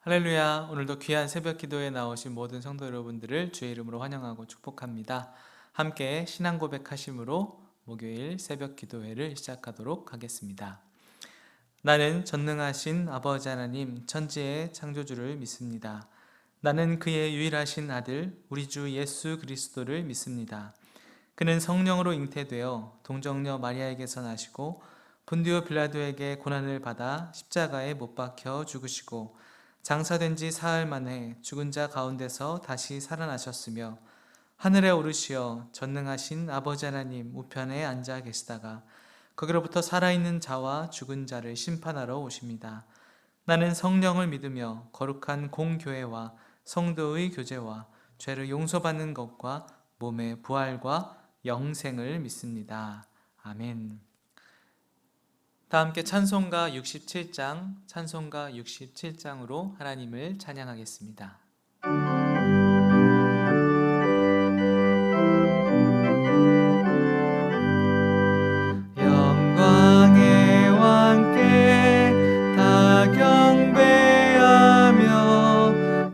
할렐루야. 오늘도 귀한 새벽 기도에 나오신 모든 성도 여러분들을 주의 이름으로 환영하고 축복합니다. 함께 신앙 고백하심으로 목요일 새벽 기도회를 시작하도록 하겠습니다. 나는 전능하신 아버지 하나님 천지의 창조주를 믿습니다. 나는 그의 유일하신 아들 우리 주 예수 그리스도를 믿습니다. 그는 성령으로 잉태되어 동정녀 마리아에게서 나시고 본디오 빌라도에게 고난을 받아 십자가에 못 박혀 죽으시고 장사된 지 사흘 만에 죽은 자 가운데서 다시 살아나셨으며 하늘에 오르시어 전능하신 아버지 하나님 우편에 앉아 계시다가 거기로부터 살아있는 자와 죽은 자를 심판하러 오십니다. 나는 성령을 믿으며 거룩한 공교회와 성도의 교제와 죄를 용서받는 것과 몸의 부활과 영생을 믿습니다. 아멘. 다 함께 찬송가 67장으로 하나님을 찬양하겠습니다. 영광의 왕께 다 경배하며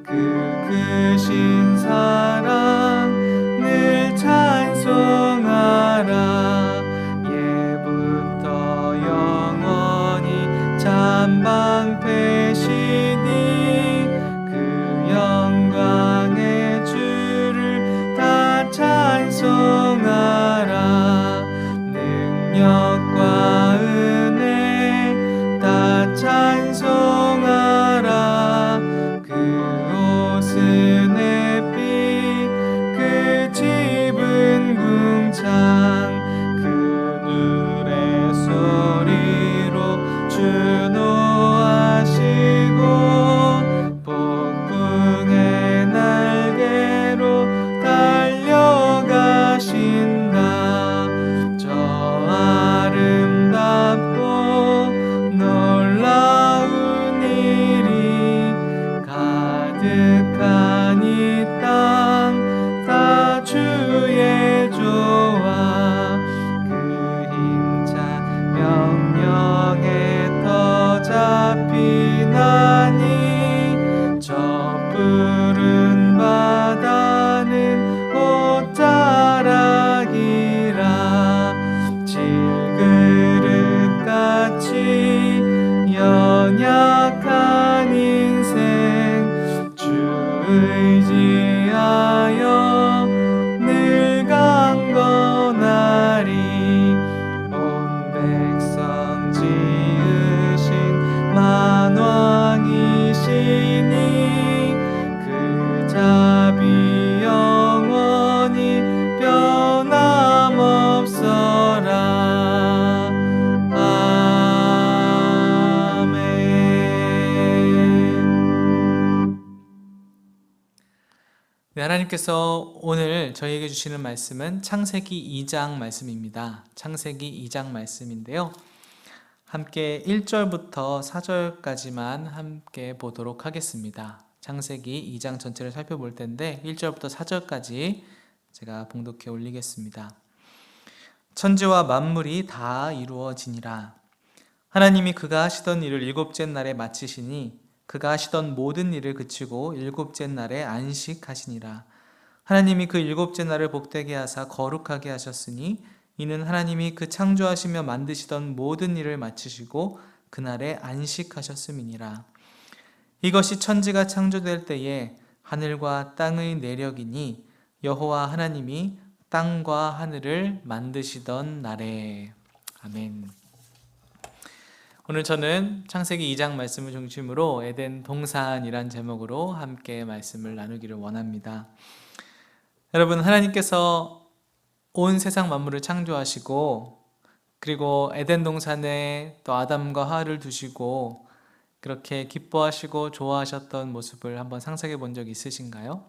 그 크신 사랑 늘 찬송하라. 예부터 영원히 찬방패시니 그 영광의 주를 다 찬송하라. 능력과 은혜 다 찬송하라. 그 옷은 햇빛 그 집은 궁창 그 누레 소리로 주노하시고 폭풍의 날개로 달려가신다. 저 아름답고 놀라운 일이 가득한 이 땅 다 주의 조화. 그 힘찬 명령에 더 잡히나니 저 푸른 바다는 옷자락이라. 질그릇같이 연약한 인생 주 의지하여 늘 강건하리. 온 백성 지으신 만왕이시니 그 자비 영원히 변함없어라. 아멘. 네, 하나님께서 오늘 저희에게 주시는 말씀은 창세기 2장 말씀입니다. 창세기 2장 말씀인데요. 함께 1절부터 4절까지만 함께 보도록 하겠습니다. 창세기 2장 전체를 살펴볼 텐데 1절부터 4절까지 제가 봉독해 올리겠습니다. 천지와 만물이 다 이루어지니라. 하나님이 그가 하시던 일을 일곱째 날에 마치시니 그가 하시던 모든 일을 그치고 일곱째 날에 안식하시니라. 하나님이 그 일곱째 날을 복되게 하사 거룩하게 하셨으니 이는 하나님이 그 창조하시며 만드시던 모든 일을 마치시고 그날에 안식하셨음이니라. 이것이 천지가 창조될 때에 하늘과 땅의 내력이니 여호와 하나님이 땅과 하늘을 만드시던 날에. 아멘. 오늘 저는 창세기 2장 말씀을 중심으로 에덴 동산이란 제목으로 함께 말씀을 나누기를 원합니다. 여러분, 하나님께서 온 세상 만물을 창조하시고 그리고 에덴 동산에 또 아담과 하와를 두시고 그렇게 기뻐하시고 좋아하셨던 모습을 한번 상상해 본 적 있으신가요?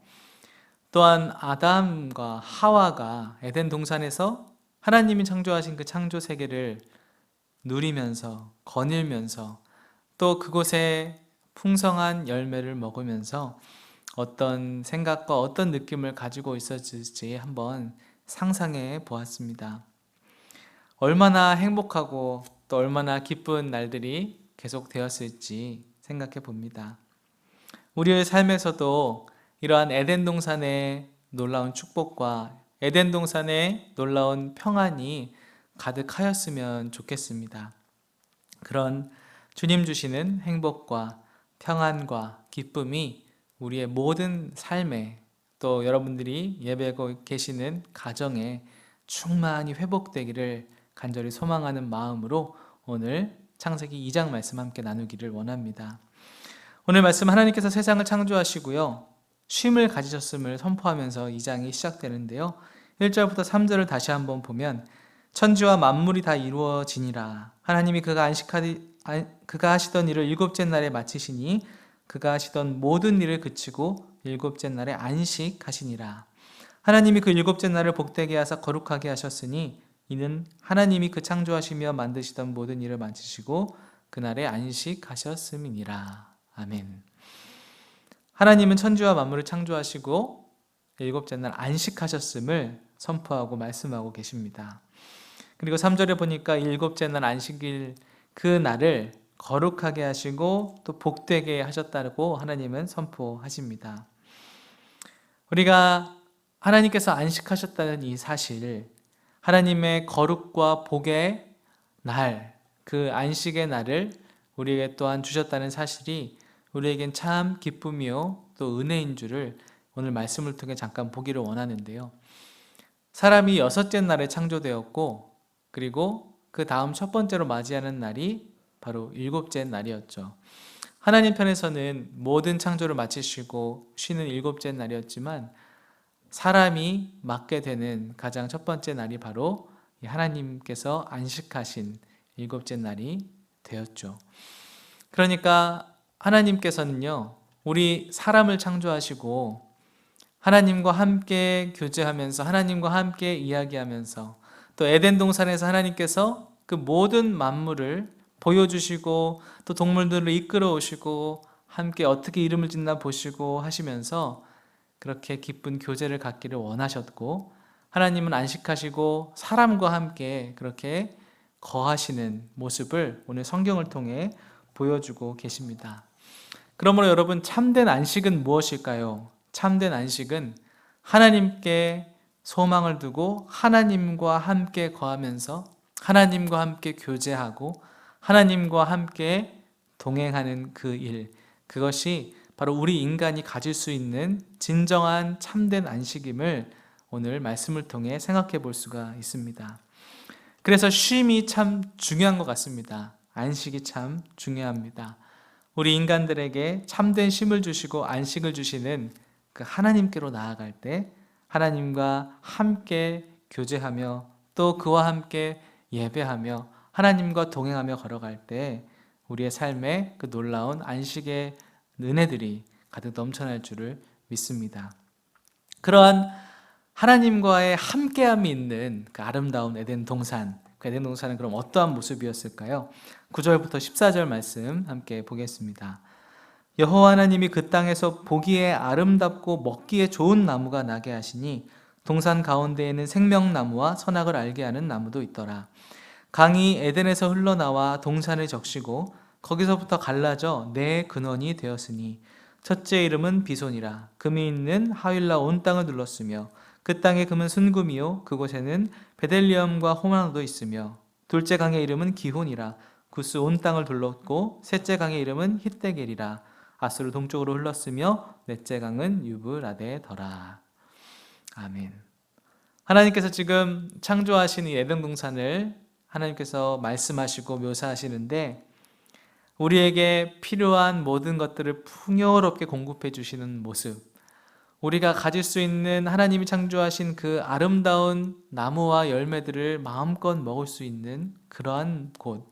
또한 아담과 하와가 에덴 동산에서 하나님이 창조하신 그 창조 세계를 누리면서 거닐면서 또 그곳에 풍성한 열매를 먹으면서 어떤 생각과 어떤 느낌을 가지고 있었을지 한번 상상해 보았습니다. 얼마나 행복하고 또 얼마나 기쁜 날들이 계속되었을지 생각해 봅니다. 우리의 삶에서도 이러한 에덴 동산의 놀라운 축복과 에덴 동산의 놀라운 평안이 가득하였으면 좋겠습니다. 그런 주님 주시는 행복과 평안과 기쁨이 우리의 모든 삶에, 또 여러분들이 예배하고 계시는 가정에 충만히 회복되기를 간절히 소망하는 마음으로 오늘 창세기 2장 말씀 함께 나누기를 원합니다. 오늘 말씀, 하나님께서 세상을 창조하시고요, 쉼을 가지셨음을 선포하면서 2장이 시작되는데요, 1절부터 3절을 다시 한번 보면 천지와 만물이 다 이루어지니라. 하나님이 그가 하시던 일을 일곱째 날에 마치시니 그가 하시던 모든 일을 그치고 일곱째 날에 안식하시니라. 하나님이 그 일곱째 날을 복되게 하사 거룩하게 하셨으니 이는 하나님이 그 창조하시며 만드시던 모든 일을 마치시고 그날에 안식하셨음이니라. 아멘. 하나님은 천지와 만물을 창조하시고 일곱째 날 안식하셨음을 선포하고 말씀하고 계십니다. 그리고 3절에 보니까 일곱째 날 안식일 그 날을 거룩하게 하시고 또 복되게 하셨다고 하나님은 선포하십니다. 우리가 하나님께서 안식하셨다는 이 사실, 하나님의 거룩과 복의 날, 그 안식의 날을 우리에게 또한 주셨다는 사실이 우리에겐 참 기쁨이요 또 은혜인 줄을 오늘 말씀을 통해 잠깐 보기를 원하는데요, 사람이 여섯째 날에 창조되었고 그리고 그 다음 첫 번째로 맞이하는 날이 바로 일곱째 날이었죠. 하나님 편에서는 모든 창조를 마치시고 쉬는 일곱째 날이었지만 사람이 맡게 되는 가장 첫 번째 날이 바로 하나님께서 안식하신 일곱째 날이 되었죠. 그러니까 하나님께서는요, 우리 사람을 창조하시고 하나님과 함께 교제하면서 하나님과 함께 이야기하면서 또 에덴 동산에서 하나님께서 그 모든 만물을 보여주시고 또 동물들을 이끌어 오시고 함께 어떻게 이름을 짓나 보시고 하시면서 그렇게 기쁜 교제를 갖기를 원하셨고, 하나님은 안식하시고 사람과 함께 그렇게 거하시는 모습을 오늘 성경을 통해 보여주고 계십니다. 그러므로 여러분, 참된 안식은 무엇일까요? 참된 안식은 하나님께 소망을 두고 하나님과 함께 거하면서 하나님과 함께 교제하고 하나님과 함께 동행하는 그 일, 그것이 바로 우리 인간이 가질 수 있는 진정한 참된 안식임을 오늘 말씀을 통해 생각해 볼 수가 있습니다. 그래서 쉼이 참 중요한 것 같습니다. 안식이 참 중요합니다. 우리 인간들에게 참된 쉼을 주시고 안식을 주시는 그 하나님께로 나아갈 때 하나님과 함께 교제하며 또 그와 함께 예배하며 하나님과 동행하며 걸어갈 때 우리의 삶에 그 놀라운 안식의 은혜들이 가득 넘쳐날 줄을 믿습니다. 그러한 하나님과의 함께함이 있는 그 아름다운 에덴 동산, 그 에덴 동산은 그럼 어떠한 모습이었을까요? 9절부터 14절 말씀 함께 보겠습니다. 여호와 하나님이 그 땅에서 보기에 아름답고 먹기에 좋은 나무가 나게 하시니 동산 가운데에는 생명나무와 선악을 알게 하는 나무도 있더라. 강이 에덴에서 흘러나와 동산을 적시고 거기서부터 갈라져 네 근원이 되었으니 첫째 이름은 비손이라. 금이 있는 하윌라 온 땅을 둘렀으며 그 땅의 금은 순금이요 그곳에는 베델리엄과 호마노도 있으며 둘째 강의 이름은 기혼이라. 구스 온 땅을 둘렀고 셋째 강의 이름은 hit데겔이라. 아수르 동쪽으로 흘렀으며 넷째 강은 유브라데더라. 아멘. 하나님께서 지금 창조하신 이 에덴 동산을 하나님께서 말씀하시고 묘사하시는데 우리에게 필요한 모든 것들을 풍요롭게 공급해 주시는 모습, 우리가 가질 수 있는 하나님이 창조하신 그 아름다운 나무와 열매들을 마음껏 먹을 수 있는 그러한 곳,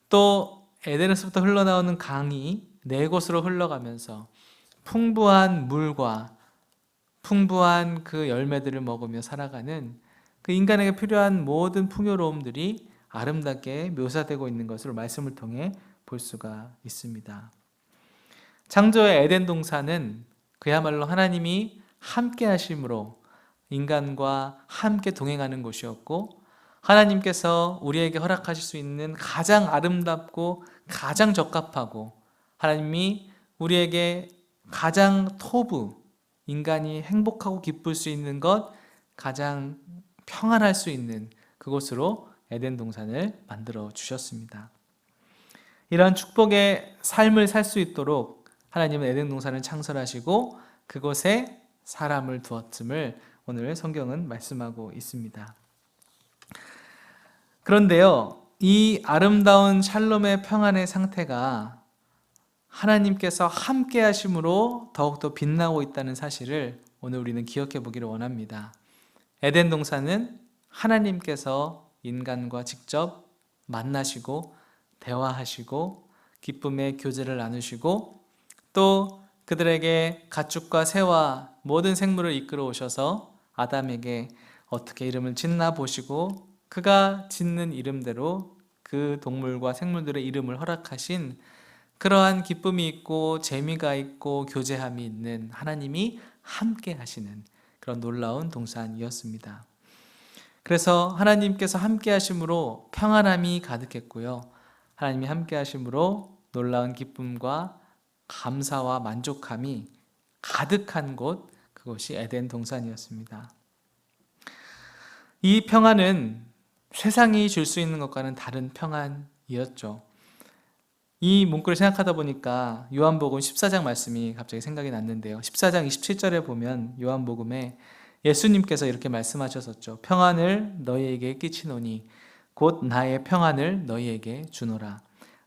또 에덴에서부터 흘러나오는 강이 네 곳으로 흘러가면서 풍부한 물과 풍부한 그 열매들을 먹으며 살아가는 그 인간에게 필요한 모든 풍요로움들이 아름답게 묘사되고 있는 것으로 말씀을 통해 볼 수가 있습니다. 창조의 에덴 동산은 그야말로 하나님이 함께 하심으로 인간과 함께 동행하는 곳이었고, 하나님께서 우리에게 허락하실 수 있는 가장 아름답고 가장 적합하고 하나님이 우리에게 가장 토부, 인간이 행복하고 기쁠 수 있는 것, 가장 평안할 수 있는 그곳으로 에덴 동산을 만들어 주셨습니다. 이러한 축복의 삶을 살 수 있도록 하나님은 에덴 동산을 창설하시고 그곳에 사람을 두었음을 오늘 성경은 말씀하고 있습니다. 그런데요, 이 아름다운 샬롬의 평안의 상태가 하나님께서 함께 하심으로 더욱더 빛나고 있다는 사실을 오늘 우리는 기억해 보기를 원합니다. 에덴 동산은 하나님께서 인간과 직접 만나시고 대화하시고 기쁨의 교제를 나누시고 또 그들에게 가축과 새와 모든 생물을 이끌어 오셔서 아담에게 어떻게 이름을 짓나 보시고 그가 짓는 이름대로 그 동물과 생물들의 이름을 허락하신 그러한 기쁨이 있고 재미가 있고 교제함이 있는 하나님이 함께 하시는 그런 놀라운 동산이었습니다. 그래서 하나님께서 함께 하심으로 평안함이 가득했고요. 하나님이 함께 하심으로 놀라운 기쁨과 감사와 만족함이 가득한 곳, 그것이 에덴 동산이었습니다. 이 평안은 세상이 줄 수 있는 것과는 다른 평안이었죠. 이 문구를 생각하다 보니까 요한복음 14장 말씀이 갑자기 생각이 났는데요. 14장 27절에 보면 요한복음에 예수님께서 이렇게 말씀하셨었죠. 평안을 너희에게 끼치노니 곧 나의 평안을 너희에게 주노라.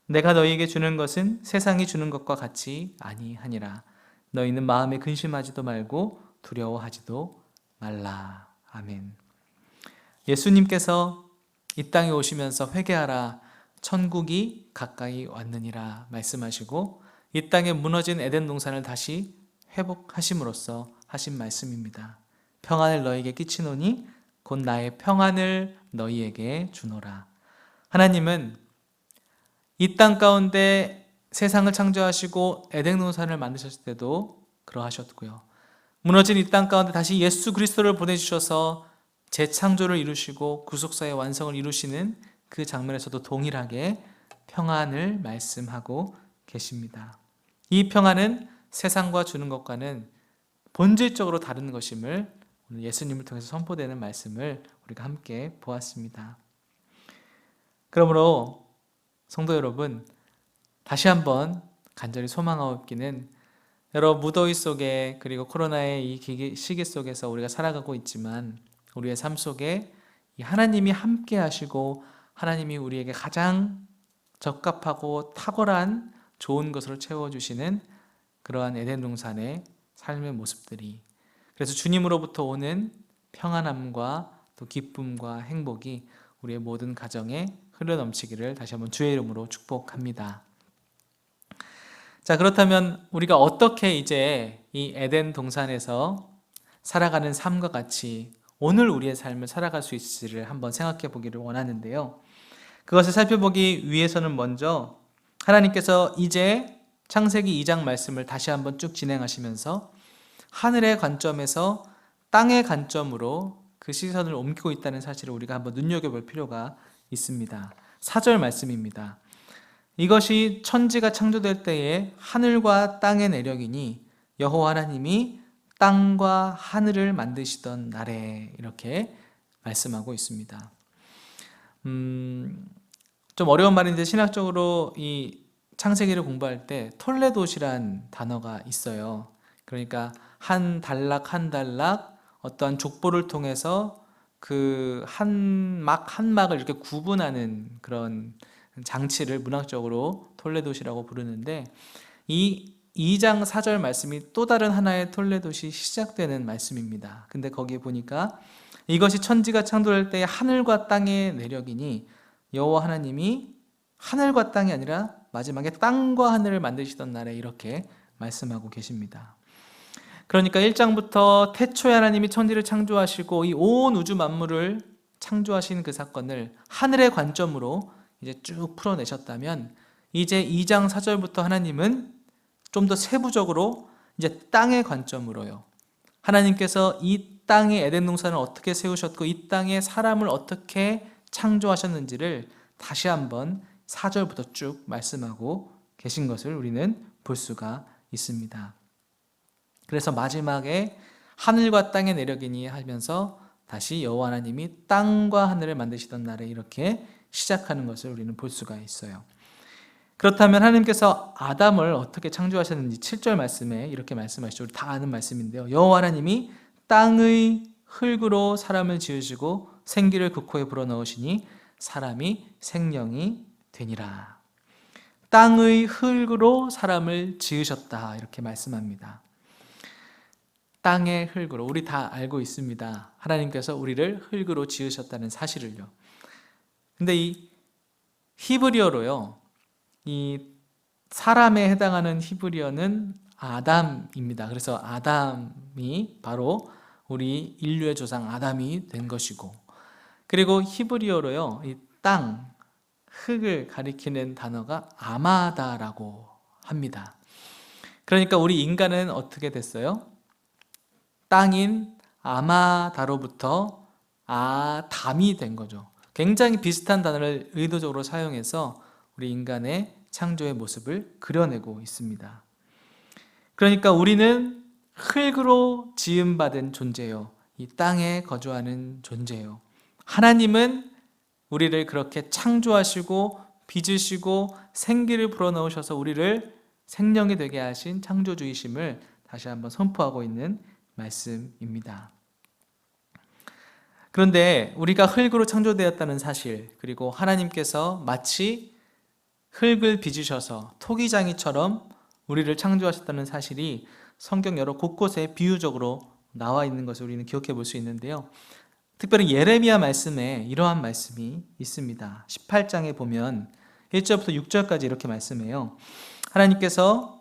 내가 너희에게 주는 것은 세상이 주는 것과 같이 아니하니라. 너희는 마음에 근심하지도 말고 두려워하지도 말라. 아멘. 예수님께서 이 땅에 오시면서 회개하라. 천국이 가까이 왔느니라 말씀하시고 이 땅에 무너진 에덴 동산을 다시 회복하심으로써 하신 말씀입니다. 평안을 너희에게 끼치노니 곧 나의 평안을 너희에게 주노라. 하나님은 이 땅 가운데 세상을 창조하시고 에덴 동산을 만드셨을 때도 그러하셨고요. 무너진 이 땅 가운데 다시 예수 그리스도를 보내주셔서 재창조를 이루시고 구속사의 완성을 이루시는 그 장면에서도 동일하게 평안을 말씀하고 계십니다. 이 평안은 세상과 주는 것과는 본질적으로 다른 것임을 오늘 예수님을 통해서 선포되는 말씀을 우리가 함께 보았습니다. 그러므로 성도 여러분, 다시 한번 간절히 소망하옵기는 여러 무더위 속에 그리고 코로나의 이 시기 속에서 우리가 살아가고 있지만 우리의 삶 속에 이 하나님이 함께 하시고 하나님이 우리에게 가장 적합하고 탁월한 좋은 것으로 채워주시는 그러한 에덴 동산의 삶의 모습들이, 그래서 주님으로부터 오는 평안함과 또 기쁨과 행복이 우리의 모든 가정에 흘러넘치기를 다시 한번 주의 이름으로 축복합니다. 자, 그렇다면 우리가 어떻게 이제 이 에덴 동산에서 살아가는 삶과 같이 오늘 우리의 삶을 살아갈 수 있을지를 한번 생각해 보기를 원하는데요. 그것을 살펴보기 위해서는 먼저 하나님께서 이제 창세기 2장 말씀을 다시 한번 쭉 진행하시면서 하늘의 관점에서 땅의 관점으로 그 시선을 옮기고 있다는 사실을 우리가 한번 눈여겨볼 필요가 있습니다. 4절 말씀입니다. 이것이 천지가 창조될 때에 하늘과 땅의 내력이니 여호와 하나님이 땅과 하늘을 만드시던 날에, 이렇게 말씀하고 있습니다. 좀 어려운 말인데 신학적으로 이 창세기를 공부할 때 톨레도시란 단어가 있어요. 그러니까 한 단락 한 단락 어떠한 족보를 통해서 그 한 막을 이렇게 구분하는 그런 장치를 문학적으로 톨레도시라고 부르는데, 이 2장 4절 말씀이 또 다른 하나의 톨레도시 시작되는 말씀입니다. 근데 거기에 보니까 이것이 천지가 창조될 때의 하늘과 땅의 내력이니 여호와 하나님이 하늘과 땅이 아니라 마지막에 땅과 하늘을 만드시던 날에, 이렇게 말씀하고 계십니다. 그러니까 1장부터 태초에 하나님이 천지를 창조하시고 이 온 우주 만물을 창조하신 그 사건을 하늘의 관점으로 이제 쭉 풀어내셨다면, 이제 2장 4절부터 하나님은 좀 더 세부적으로 이제 땅의 관점으로요, 하나님께서 이 땅에 에덴 동산을 어떻게 세우셨고 이 땅에 사람을 어떻게 창조하셨는지를 다시 한번 4절부터 쭉 말씀하고 계신 것을 우리는 볼 수가 있습니다. 그래서 마지막에 하늘과 땅의 내력이니 하면서 다시 여호와 하나님이 땅과 하늘을 만드시던 날에 이렇게 시작하는 것을 우리는 볼 수가 있어요. 그렇다면 하나님께서 아담을 어떻게 창조하셨는지 7절 말씀에 이렇게 말씀하시죠. 우리 다 아는 말씀인데요. 여호와 하나님이 땅의 흙으로 사람을 지으시고 생기를 그 코에 불어넣으시니 사람이 생명이 되니라. 땅의 흙으로 사람을 지으셨다 이렇게 말씀합니다. 땅의 흙으로, 우리 다 알고 있습니다. 하나님께서 우리를 흙으로 지으셨다는 사실을요. 근데 이 히브리어로요, 이 사람에 해당하는 히브리어는 아담입니다. 그래서 아담이 바로 우리 인류의 조상 아담이 된 것이고, 그리고 히브리어로요, 이 땅, 흙을 가리키는 단어가 아마다라고 합니다. 그러니까 우리 인간은 어떻게 됐어요? 땅인 아마다로부터 아담이 된 거죠. 굉장히 비슷한 단어를 의도적으로 사용해서 우리 인간의 창조의 모습을 그려내고 있습니다. 그러니까 우리는 흙으로 지음받은 존재요. 이 땅에 거주하는 존재요. 하나님은 우리를 그렇게 창조하시고 빚으시고 생기를 불어넣으셔서 우리를 생명이 되게 하신 창조주이심을 다시 한번 선포하고 있는 말씀입니다. 그런데 우리가 흙으로 창조되었다는 사실, 그리고 하나님께서 마치 흙을 빚으셔서 토기장이처럼 우리를 창조하셨다는 사실이 성경 여러 곳곳에 비유적으로 나와 있는 것을 우리는 기억해 볼 수 있는데요. 특별히 예레미야 말씀에 이러한 말씀이 있습니다. 18장에 보면 1절부터 6절까지 이렇게 말씀해요. 하나님께서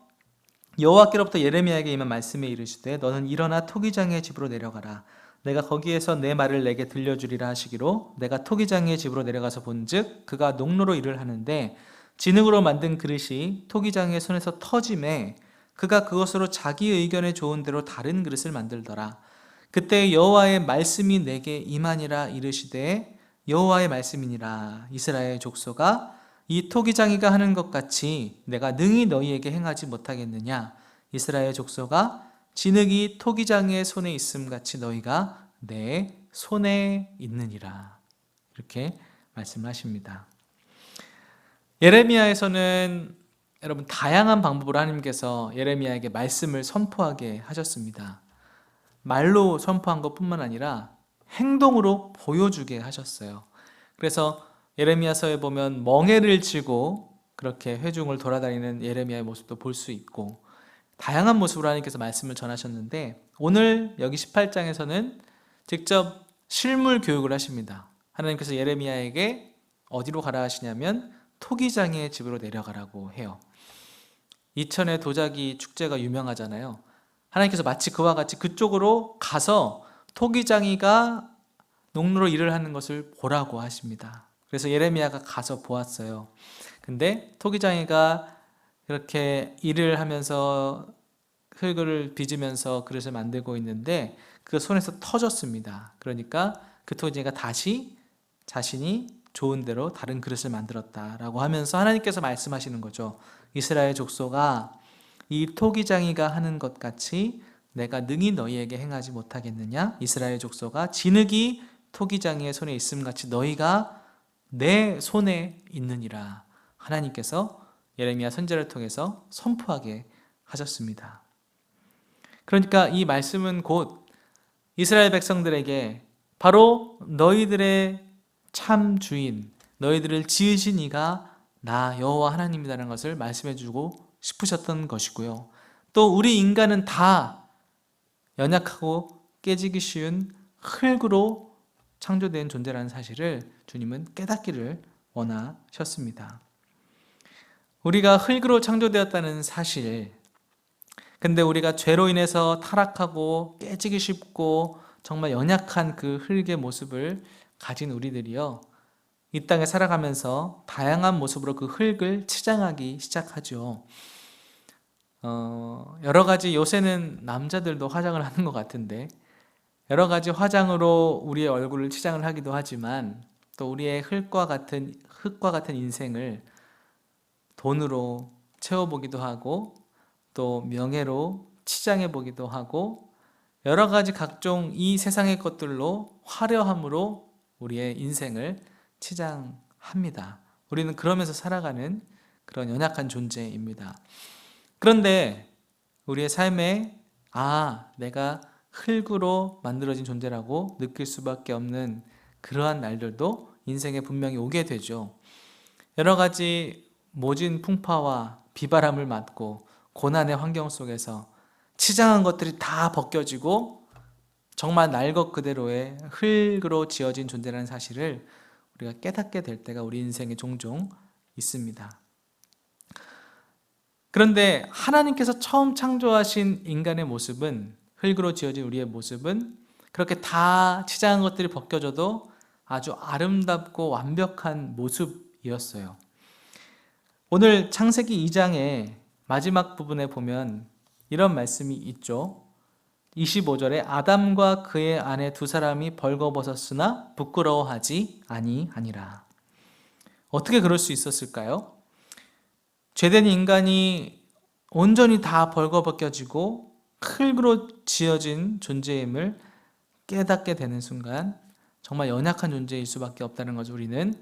여호와께로부터 예레미야에게 임한 말씀에 이르시되 너는 일어나 토기장의 집으로 내려가라. 내가 거기에서 내 말을 내게 들려주리라 하시기로 내가 토기장의 집으로 내려가서 본즉 그가 농로로 일을 하는데 진흙으로 만든 그릇이 토기장의 손에서 터짐에 그가 그것으로 자기 의견에 좋은 대로 다른 그릇을 만들더라. 그때 여호와의 말씀이 내게 임하니라 이르시되 여호와의 말씀이니라. 이스라엘 족속아, 이 토기장이가 하는 것 같이 내가 능히 너희에게 행하지 못하겠느냐. 이스라엘 족속아, 진흙이 토기장의 손에 있음 같이 너희가 내 손에 있느니라. 이렇게 말씀하십니다. 예레미야에서는 여러분 다양한 방법으로 하나님께서 예레미야에게 말씀을 선포하게 하셨습니다. 말로 선포한 것뿐만 아니라 행동으로 보여주게 하셨어요. 그래서 예레미야서에 보면 멍에를 쥐고 그렇게 회중을 돌아다니는 예레미야의 모습도 볼 수 있고 다양한 모습으로 하나님께서 말씀을 전하셨는데 오늘 여기 18장에서는 직접 실물 교육을 하십니다. 하나님께서 예레미야에게 어디로 가라 하시냐면 토기장의 집으로 내려가라고 해요. 이천의 도자기 축제가 유명하잖아요. 하나님께서 마치 그와 같이 그쪽으로 가서 토기장이가 농로로 일을 하는 것을 보라고 하십니다. 그래서 예레미야가 가서 보았어요. 근데 토기장이가 이렇게 일을 하면서 흙을 빚으면서 그릇을 만들고 있는데 그 손에서 터졌습니다. 그러니까 그 토기장이가 다시 자신이 좋은 대로 다른 그릇을 만들었다라고 하면서 하나님께서 말씀하시는 거죠. 이스라엘 족속아, 이 토기장이가 하는 것 같이 내가 능히 너희에게 행하지 못하겠느냐? 이스라엘 족속아, 진흙이 토기장이의 손에 있음 같이 너희가 내 손에 있느니라. 하나님께서 예레미야 선지자를 통해서 선포하게 하셨습니다. 그러니까 이 말씀은 곧 이스라엘 백성들에게 바로 너희들의 참 주인, 너희들을 지으신 이가 나 여호와 하나님이라는 것을 말씀해 주고 싶으셨던 것이고요. 또 우리 인간은 다 연약하고 깨지기 쉬운 흙으로 창조된 존재라는 사실을 주님은 깨닫기를 원하셨습니다. 우리가 흙으로 창조되었다는 사실, 근데 우리가 죄로 인해서 타락하고 깨지기 쉽고 정말 연약한 그 흙의 모습을 가진 우리들이요, 이 땅에 살아가면서 다양한 모습으로 그 흙을 치장하기 시작하죠. 여러 가지, 요새는 남자들도 화장을 하는 것 같은데 여러 가지 화장으로 우리의 얼굴을 치장을 하기도 하지만 또 우리의 흙과 같은 인생을 돈으로 채워보기도 하고 또 명예로 치장해 보기도 하고 여러 가지 각종 이 세상의 것들로 화려함으로 우리의 인생을 치장합니다. 우리는 그러면서 살아가는 그런 연약한 존재입니다. 그런데 우리의 삶에 내가 흙으로 만들어진 존재라고 느낄 수밖에 없는 그러한 날들도 인생에 분명히 오게 되죠. 여러 가지 모진 풍파와 비바람을 맞고 고난의 환경 속에서 치장한 것들이 다 벗겨지고 정말 날 것 그대로의 흙으로 지어진 존재라는 사실을 우리가 깨닫게 될 때가 우리 인생에 종종 있습니다. 그런데 하나님께서 처음 창조하신 인간의 모습은, 흙으로 지어진 우리의 모습은 그렇게 다 치장한 것들이 벗겨져도 아주 아름답고 완벽한 모습이었어요. 오늘 창세기 2장의 마지막 부분에 보면 이런 말씀이 있죠. 25절에 아담과 그의 아내 두 사람이 벌거벗었으나 부끄러워하지 아니하니라. 어떻게 그럴 수 있었을까요? 죄된 인간이 온전히 다 벌거벗겨지고 흙으로 지어진 존재임을 깨닫게 되는 순간 정말 연약한 존재일 수밖에 없다는 것을 우리는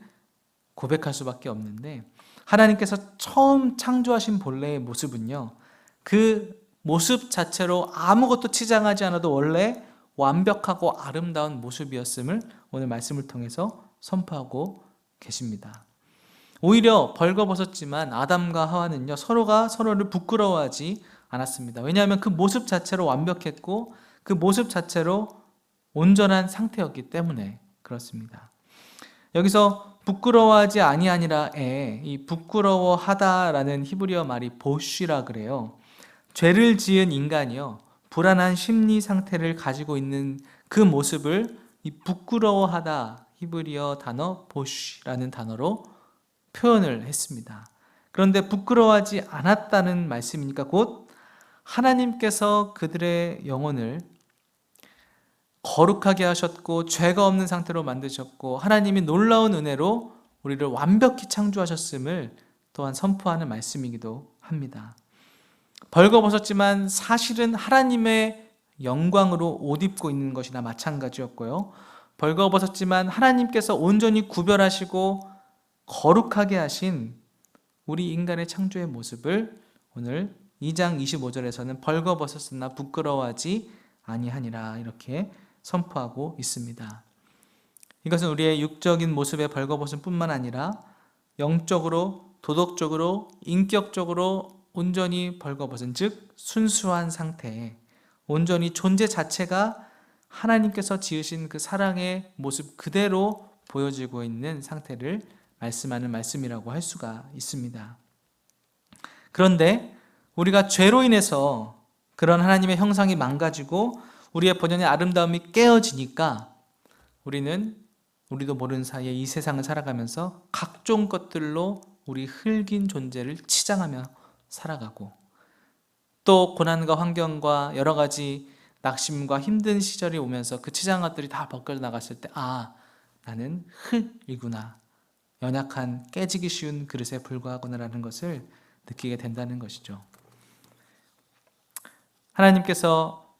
고백할 수밖에 없는데, 하나님께서 처음 창조하신 본래의 모습은요, 그 모습 자체로 아무것도 치장하지 않아도 원래 완벽하고 아름다운 모습이었음을 오늘 말씀을 통해서 선포하고 계십니다. 오히려 벌거벗었지만 아담과 하와는요, 서로가 서로를 부끄러워하지 않았습니다. 왜냐하면 그 모습 자체로 완벽했고 그 모습 자체로 온전한 상태였기 때문에 그렇습니다. 여기서 부끄러워하지 아니하니라에 이 부끄러워하다라는 히브리어 말이 보쉬라 그래요. 죄를 지은 인간이요, 불안한 심리 상태를 가지고 있는 그 모습을 이 부끄러워하다, 히브리어 단어 보쉬라는 단어로 표현을 했습니다. 그런데 부끄러워하지 않았다는 말씀이니까 곧 하나님께서 그들의 영혼을 거룩하게 하셨고 죄가 없는 상태로 만드셨고 하나님이 놀라운 은혜로 우리를 완벽히 창조하셨음을 또한 선포하는 말씀이기도 합니다. 벌거벗었지만 사실은 하나님의 영광으로 옷 입고 있는 것이나 마찬가지였고요. 벌거벗었지만 하나님께서 온전히 구별하시고 거룩하게 하신 우리 인간의 창조의 모습을 오늘 2장 25절에서는 벌거벗었으나 부끄러워하지 아니하니라 이렇게 선포하고 있습니다. 이것은 우리의 육적인 모습의 벌거벗음 뿐만 아니라 영적으로, 도덕적으로, 인격적으로 온전히 벌거벗은, 즉 순수한 상태에 온전히 존재 자체가 하나님께서 지으신 그 사랑의 모습 그대로 보여지고 있는 상태를 말씀하는 말씀이라고 할 수가 있습니다. 그런데 우리가 죄로 인해서 그런 하나님의 형상이 망가지고 우리의 본연의 아름다움이 깨어지니까 우리도 모르는 사이에 이 세상을 살아가면서 각종 것들로 우리 흙인 존재를 치장하며 살아가고, 또 고난과 환경과 여러 가지 낙심과 힘든 시절이 오면서 그 치장한 것들이 다 벗겨져 나갔을 때 나는 흙이구나, 연약한 깨지기 쉬운 그릇에 불과하구나라는 것을 느끼게 된다는 것이죠. 하나님께서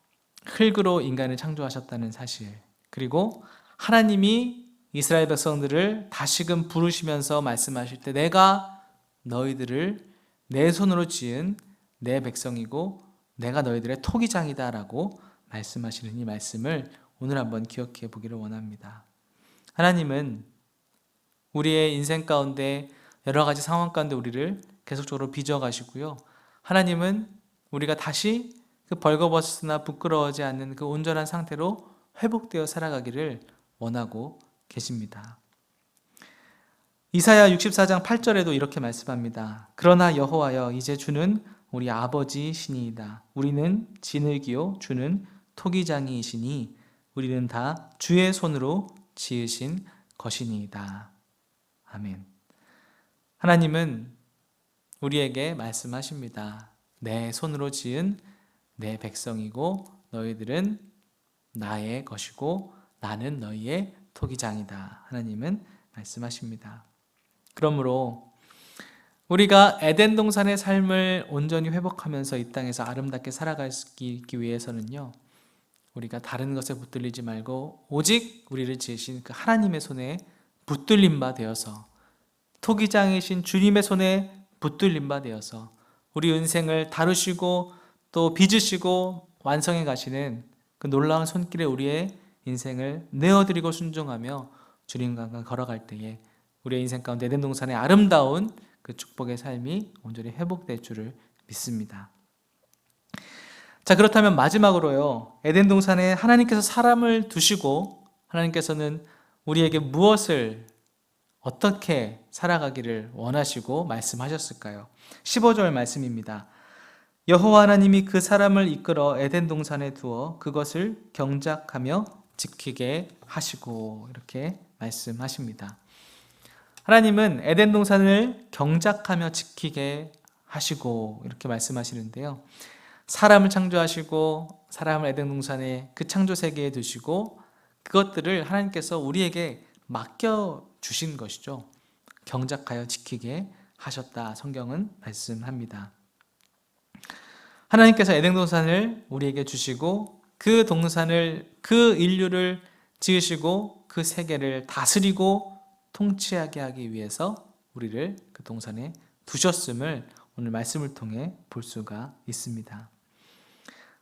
흙으로 인간을 창조하셨다는 사실, 그리고 하나님이 이스라엘 백성들을 다시금 부르시면서 말씀하실 때 내가 너희들을 내 손으로 지은 내 백성이고 내가 너희들의 토기장이다 라고 말씀하시는 이 말씀을 오늘 한번 기억해 보기를 원합니다. 하나님은 우리의 인생 가운데 여러 가지 상황 가운데 우리를 계속적으로 빚어가시고요, 하나님은 우리가 다시 그 벌거벗으나 부끄러워하지 않는 그 온전한 상태로 회복되어 살아가기를 원하고 계십니다. 이사야 64장 8절에도 이렇게 말씀합니다. 그러나 여호와여, 이제 주는 우리 아버지시니이다. 우리는 진흙이요 주는 토기장이시니 우리는 다 주의 손으로 지으신 것이니이다. 아멘. 하나님은 우리에게 말씀하십니다. 내 손으로 지은 내 백성이고 너희들은 나의 것이고 나는 너희의 토기장이다. 하나님은 말씀하십니다. 그러므로 우리가 에덴 동산의 삶을 온전히 회복하면서 이 땅에서 아름답게 살아가기 위해서는요, 우리가 다른 것에 붙들리지 말고 오직 우리를 지으신 그 하나님의 손에 붙들림 바 되어서, 토기장이신 주님의 손에 붙들림 바 되어서 우리 인생을 다루시고 또 빚으시고 완성해 가시는 그 놀라운 손길에 우리의 인생을 내어드리고 순종하며 주님과 걸어갈 때에 우리의 인생 가운데 에덴 동산의 아름다운 그 축복의 삶이 온전히 회복될 줄을 믿습니다. 자, 그렇다면 마지막으로요, 에덴 동산에 하나님께서 사람을 두시고 하나님께서는 우리에게 무엇을, 어떻게 살아가기를 원하시고 말씀하셨을까요? 15절 말씀입니다. 여호와 하나님이 그 사람을 이끌어 에덴 동산에 두어 그것을 경작하며 지키게 하시고, 이렇게 말씀하십니다. 하나님은 에덴 동산을 경작하며 지키게 하시고 이렇게 말씀하시는데요, 사람을 창조하시고 사람을 에덴 동산의 그 창조 세계에 두시고 그것들을 하나님께서 우리에게 맡겨 주신 것이죠. 경작하여 지키게 하셨다, 성경은 말씀합니다. 하나님께서 에덴 동산을 우리에게 주시고 그 동산을, 그 인류를 지으시고 그 세계를 다스리고 통치하게 하기 위해서 우리를 그 동산에 두셨음을 오늘 말씀을 통해 볼 수가 있습니다.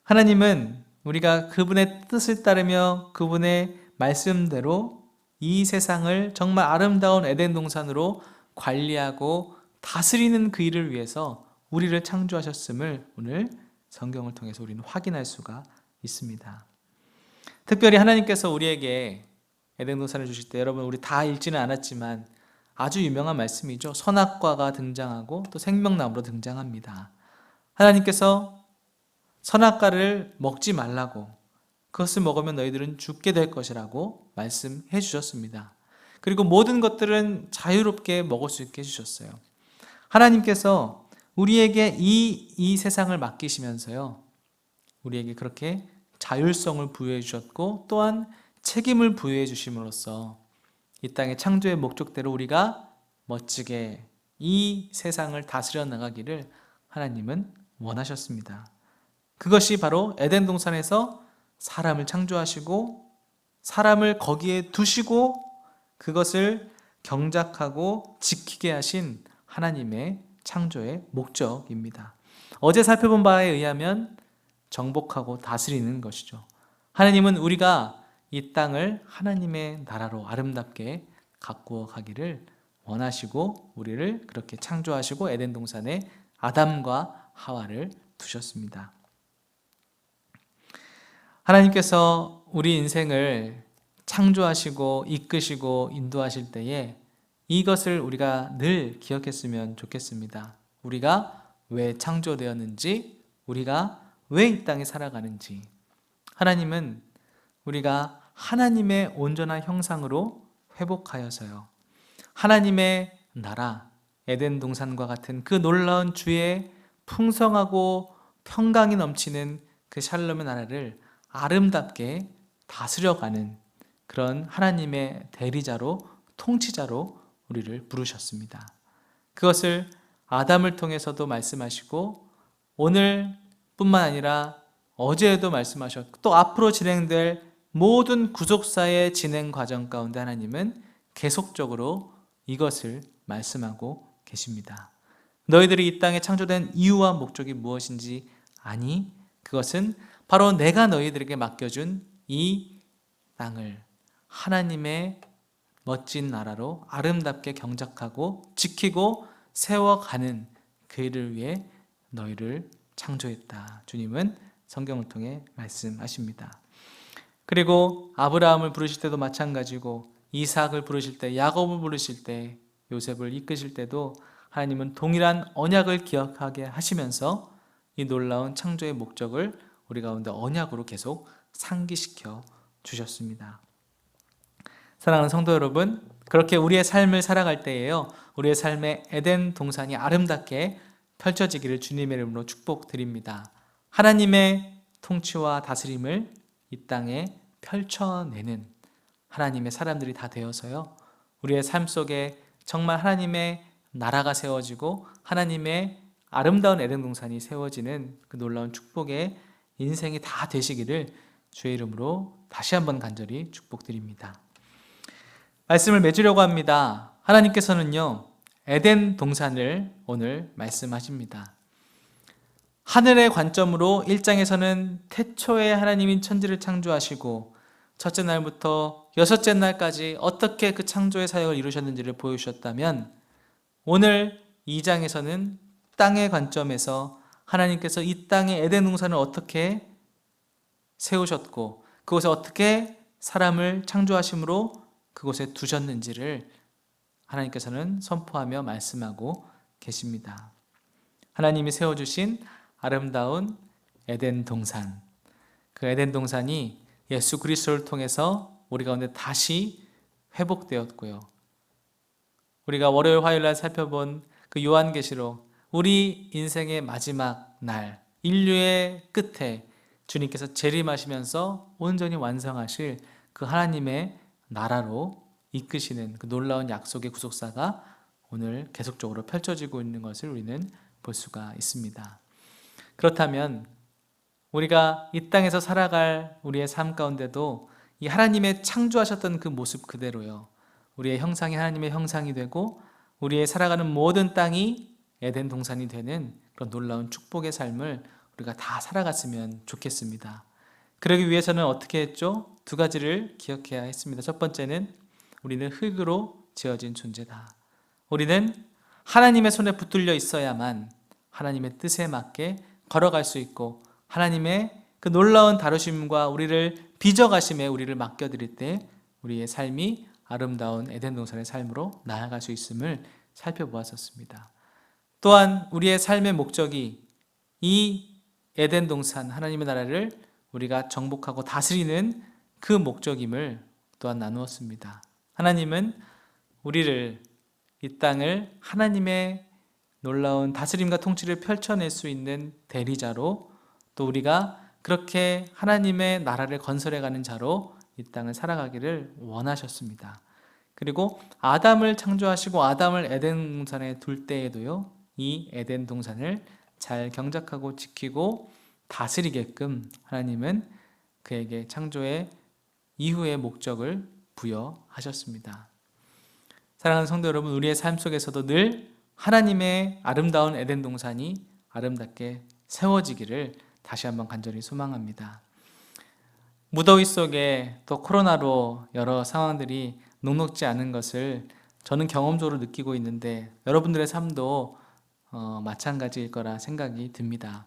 하나님은 우리가 그분의 뜻을 따르며 그분의 말씀대로 이 세상을 정말 아름다운 에덴 동산으로 관리하고 다스리는 그 일을 위해서 우리를 창조하셨음을 오늘 성경을 통해서 우리는 확인할 수가 있습니다. 특별히 하나님께서 우리에게 에덴 동산을 주실 때, 여러분 우리 다 읽지는 않았지만 아주 유명한 말씀이죠. 선악과가 등장하고 또 생명나무로 등장합니다. 하나님께서 선악과를 먹지 말라고, 그것을 먹으면 너희들은 죽게 될 것이라고 말씀해 주셨습니다. 그리고 모든 것들은 자유롭게 먹을 수 있게 해주셨어요. 하나님께서 우리에게 이 세상을 맡기시면서요, 우리에게 그렇게 자율성을 부여해 주셨고 또한 책임을 부여해 주심으로써 이 땅의 창조의 목적대로 우리가 멋지게 이 세상을 다스려 나가기를 하나님은 원하셨습니다. 그것이 바로 에덴 동산에서 사람을 창조하시고 사람을 거기에 두시고 그것을 경작하고 지키게 하신 하나님의 창조의 목적입니다. 어제 살펴본 바에 의하면 정복하고 다스리는 것이죠. 하나님은 우리가 이 땅을 하나님의 나라로 아름답게 가꾸어 가기를 원하시고 우리를 그렇게 창조하시고 에덴 동산에 아담과 하와를 두셨습니다. 하나님께서 우리 인생을 창조하시고 이끄시고 인도하실 때에 이것을 우리가 늘 기억했으면 좋겠습니다. 우리가 왜 창조되었는지, 우리가 왜 이 땅에 살아가는지. 하나님은 우리가 하나님의 온전한 형상으로 회복하여서요, 하나님의 나라, 에덴 동산과 같은 그 놀라운 주의 풍성하고 평강이 넘치는 그 샬롬의 나라를 아름답게 다스려가는 그런 하나님의 대리자로, 통치자로 우리를 부르셨습니다. 그것을 아담을 통해서도 말씀하시고 오늘 뿐만 아니라 어제에도 말씀하셨고 또 앞으로 진행될 모든 구속사의 진행 과정 가운데 하나님은 계속적으로 이것을 말씀하고 계십니다. 너희들이 이 땅에 창조된 이유와 목적이 무엇인지 아니, 그것은 바로 내가 너희들에게 맡겨준 이 땅을 하나님의 멋진 나라로 아름답게 경작하고 지키고 세워가는 그 일을 위해 너희를 창조했다. 주님은 성경을 통해 말씀하십니다. 그리고 아브라함을 부르실 때도 마찬가지고 이삭을 부르실 때, 야곱을 부르실 때, 요셉을 이끄실 때도 하나님은 동일한 언약을 기억하게 하시면서 이 놀라운 창조의 목적을 우리 가운데 언약으로 계속 상기시켜 주셨습니다. 사랑하는 성도 여러분, 그렇게 우리의 삶을 살아갈 때에요, 우리의 삶의 에덴 동산이 아름답게 펼쳐지기를 주님의 이름으로 축복드립니다. 하나님의 통치와 다스림을 이 땅에 펼쳐내는 하나님의 사람들이 다 되어서요, 우리의 삶 속에 정말 하나님의 나라가 세워지고 하나님의 아름다운 에덴 동산이 세워지는 그 놀라운 축복의 인생이 다 되시기를 주의 이름으로 다시 한번 간절히 축복드립니다. 말씀을 맺으려고 합니다. 하나님께서는요, 에덴 동산을 오늘 말씀하십니다. 하늘의 관점으로 1장에서는 태초에 하나님이 천지를 창조하시고 첫째 날부터 여섯째 날까지 어떻게 그 창조의 사역을 이루셨는지를 보여주셨다면, 오늘 2장에서는 땅의 관점에서 하나님께서 이 땅의 에덴 동산을 어떻게 세우셨고 그곳에 어떻게 사람을 창조하심으로 그곳에 두셨는지를 하나님께서는 선포하며 말씀하고 계십니다. 하나님이 세워주신 아름다운 에덴 동산, 그 에덴 동산이 예수 그리스도를 통해서 우리 가운데 다시 회복되었고요. 우리가 월요일 화요일 날 살펴본 그 요한계시록, 우리 인생의 마지막 날, 인류의 끝에 주님께서 재림하시면서 온전히 완성하실 그 하나님의 나라로 이끄시는 그 놀라운 약속의 구속사가 오늘 계속적으로 펼쳐지고 있는 것을 우리는 볼 수가 있습니다. 그렇다면 우리가 이 땅에서 살아갈 우리의 삶 가운데도 이 하나님의 창조하셨던 그 모습 그대로요, 우리의 형상이 하나님의 형상이 되고 우리의 살아가는 모든 땅이 에덴 동산이 되는 그런 놀라운 축복의 삶을 우리가 다 살아갔으면 좋겠습니다. 그러기 위해서는 어떻게 했죠? 두 가지를 기억해야 했습니다. 첫 번째는 우리는 흙으로 지어진 존재다. 우리는 하나님의 손에 붙들려 있어야만 하나님의 뜻에 맞게 걸어갈 수 있고, 하나님의 그 놀라운 다루심과 우리를 빚어가심에 우리를 맡겨드릴 때 우리의 삶이 아름다운 에덴 동산의 삶으로 나아갈 수 있음을 살펴보았었습니다. 또한 우리의 삶의 목적이 이 에덴 동산, 하나님의 나라를 우리가 정복하고 다스리는 그 목적임을 또한 나누었습니다. 하나님은 우리를, 이 땅을 하나님의 놀라운 다스림과 통치를 펼쳐낼 수 있는 대리자로, 또 우리가 그렇게 하나님의 나라를 건설해가는 자로 이 땅을 살아가기를 원하셨습니다. 그리고 아담을 창조하시고 아담을 에덴 동산에 둘 때에도요, 이 에덴 동산을 잘 경작하고 지키고 다스리게끔 하나님은 그에게 창조의 이후의 목적을 부여하셨습니다. 사랑하는 성도 여러분, 우리의 삶 속에서도 늘 하나님의 아름다운 에덴 동산이 아름답게 세워지기를 다시 한번 간절히 소망합니다. 무더위 속에 또 코로나로 여러 상황들이 녹록지 않은 것을 저는 경험적으로 느끼고 있는데, 여러분들의 삶도 마찬가지일 거라 생각이 듭니다.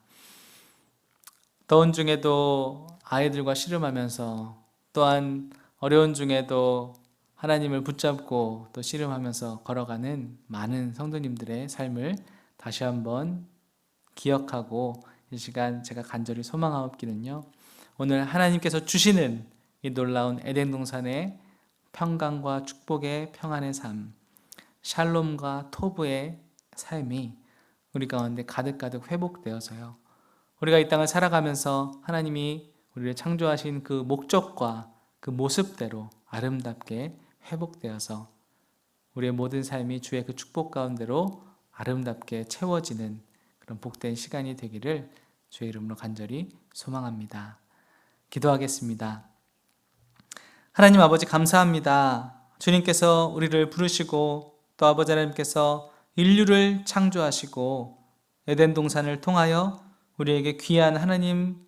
더운 중에도 아이들과 씨름하면서, 또한 어려운 중에도 하나님을 붙잡고 또 씨름하면서 걸어가는 많은 성도님들의 삶을 다시 한번 기억하고, 이 시간 제가 간절히 소망하옵기는요, 오늘 하나님께서 주시는 이 놀라운 에덴 동산의 평강과 축복의 평안의 삶, 샬롬과 토부의 삶이 우리 가운데 가득가득 회복되어서요, 우리가 이 땅을 살아가면서 하나님이 우리를 창조하신 그 목적과 그 모습대로 아름답게 회복되어서 우리의 모든 삶이 주의 그 축복 가운데로 아름답게 채워지는 그런 복된 시간이 되기를 주의 이름으로 간절히 소망합니다. 기도하겠습니다. 하나님 아버지, 감사합니다. 주님께서 우리를 부르시고 또 아버지 하나님께서 인류를 창조하시고 에덴 동산을 통하여 우리에게 귀한 하나님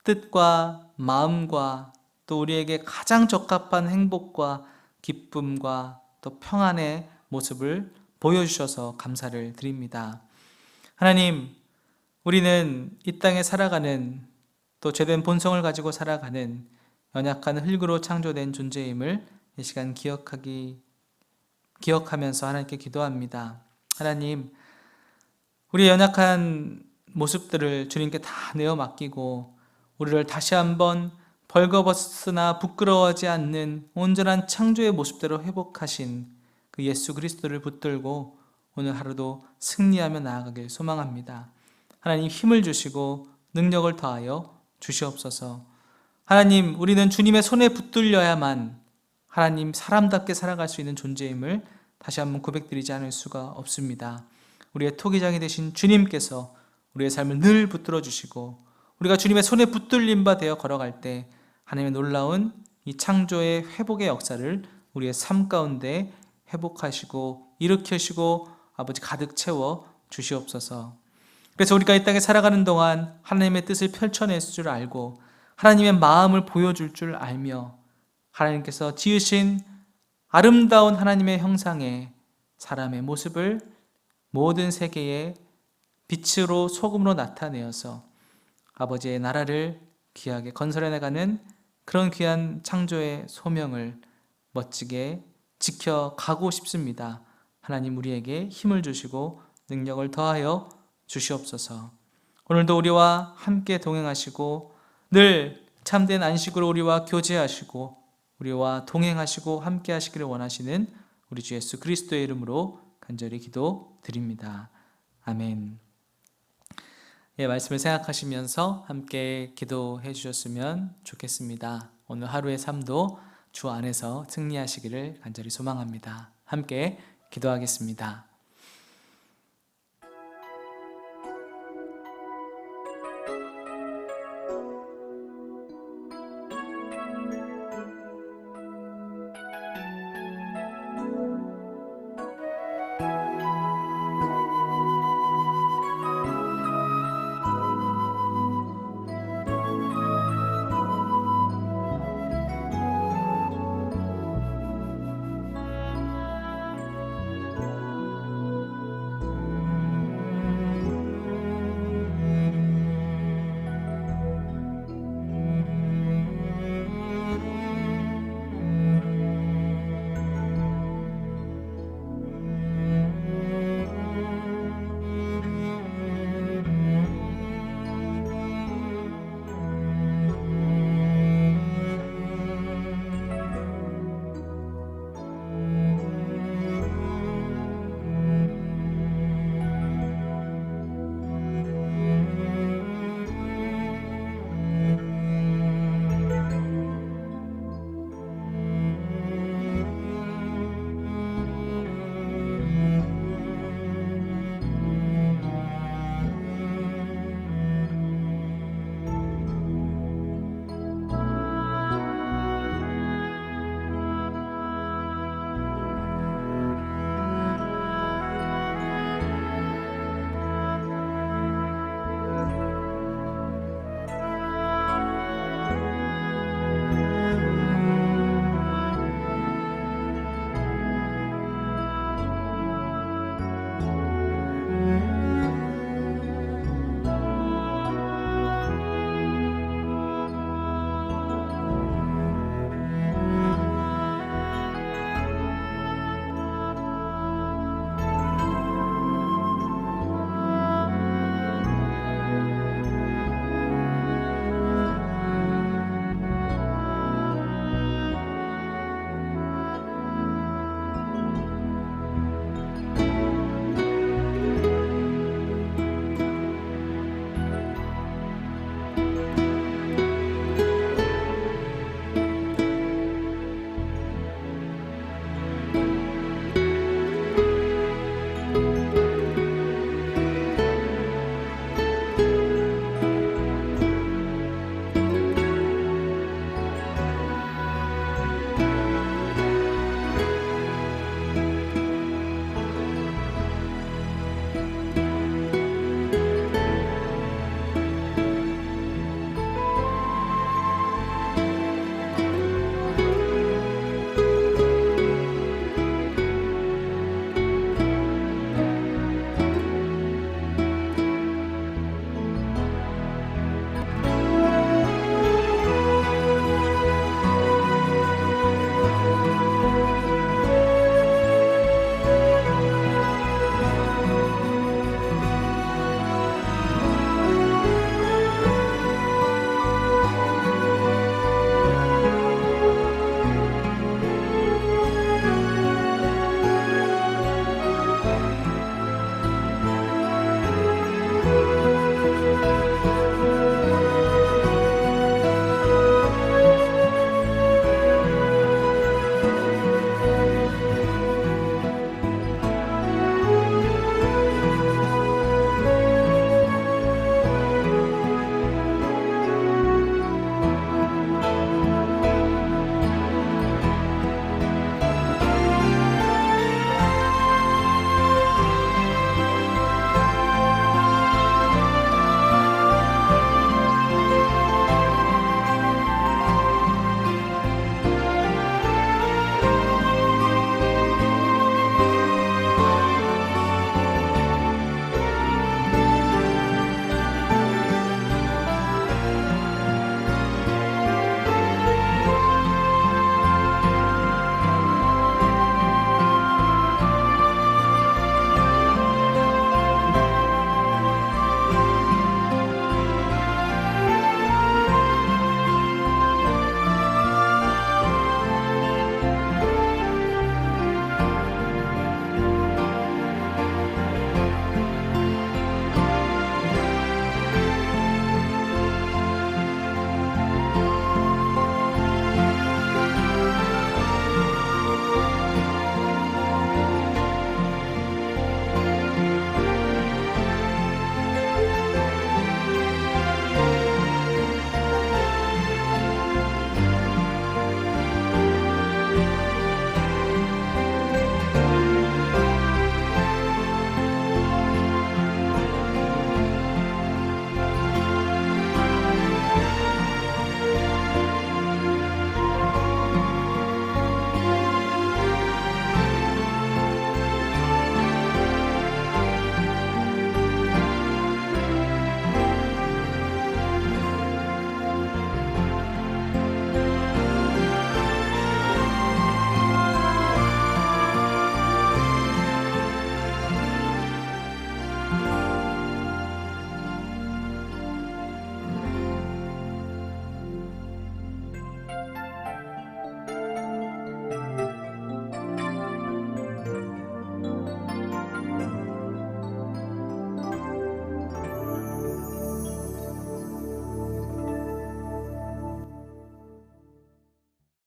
뜻과 마음과 또 우리에게 가장 적합한 행복과 기쁨과 또 평안의 모습을 보여주셔서 감사를 드립니다. 하나님, 우리는 이 땅에 살아가는, 또 죄된 본성을 가지고 살아가는 연약한 흙으로 창조된 존재임을 이 시간 기억하면서 하나님께 기도합니다. 하나님, 우리의 연약한 모습들을 주님께 다 내어 맡기고 우리를 다시 한번 벌거벗으나 부끄러워하지 않는 온전한 창조의 모습대로 회복하신 그 예수 그리스도를 붙들고 오늘 하루도 승리하며 나아가길 소망합니다. 하나님, 힘을 주시고 능력을 더하여 주시옵소서. 하나님, 우리는 주님의 손에 붙들려야만 하나님 사람답게 살아갈 수 있는 존재임을 다시 한번 고백드리지 않을 수가 없습니다. 우리의 토기장이 되신 주님께서 우리의 삶을 늘 붙들어 주시고 우리가 주님의 손에 붙들림 바 되어 걸어갈 때 하나님의 놀라운 이 창조의 회복의 역사를 우리의 삶 가운데 회복하시고 일으키시고 아버지 가득 채워 주시옵소서. 그래서 우리가 이 땅에 살아가는 동안 하나님의 뜻을 펼쳐낼 줄 알고 하나님의 마음을 보여줄 줄 알며 하나님께서 지으신 아름다운 하나님의 형상의 사람의 모습을 모든 세계에 빛으로 소금으로 나타내어서 아버지의 나라를 귀하게 건설해 나가는 그런 귀한 창조의 소명을 멋지게 지켜가고 싶습니다. 하나님 우리에게 힘을 주시고 능력을 더하여 주시옵소서. 오늘도 우리와 함께 동행하시고 늘 참된 안식으로 우리와 교제하시고 우리와 동행하시고 함께 하시기를 원하시는 우리 주 예수 그리스도의 이름으로 간절히 기도드립니다. 아멘. 말씀을 생각하시면서 함께 기도해 주셨으면 좋겠습니다. 오늘 하루의 삶도 주 안에서 승리하시기를 간절히 소망합니다. 함께 기도하겠습니다.